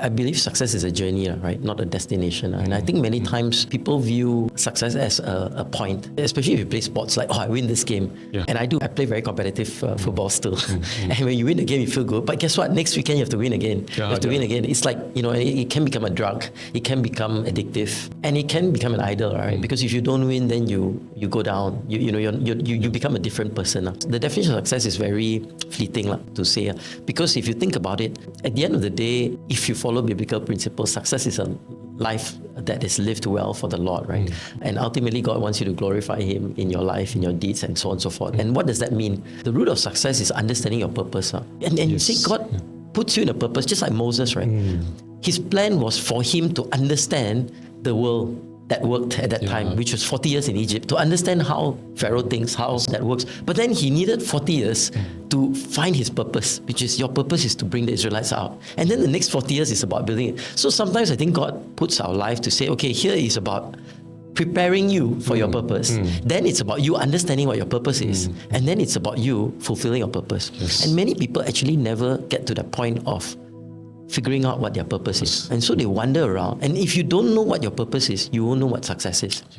I believe success is a journey, right? Not a destination. And I think many times people view success as a point, especially if you play sports like, I win this game. Yeah. And I do. I play very competitive football still. And when you win the game, you feel good. But guess what? Next weekend, you have to win again. You have to win again. It's like, it can become a drug. It can become addictive. And it can become an idol, right? Because if you don't win, then you go down. You become a different person. The definition of success is very fleeting to say. Because if you think about it, at the end of the day, if you follow biblical principles, success is a life that is lived well for the Lord, right? And ultimately, God wants you to glorify Him in your life, in your deeds, and so on and so forth. And what does that mean? The root of success is understanding your purpose. And you see, God puts you in a purpose, just like Moses, right? His plan was for him to understand the world that worked at that time, which was 40 years in Egypt, to understand how Pharaoh thinks, how that works. But then he needed 40 years to find his purpose, which is your purpose is to bring the Israelites out. And then the next 40 years is about building it. So sometimes I think God puts our life to say, okay, here is about preparing you for your purpose. Then it's about you understanding what your purpose is. And then it's about you fulfilling your purpose. Yes. And many people actually never get to the point of figuring out what their purpose is. And so they wander around. And if you don't know what your purpose is, you won't know what success is.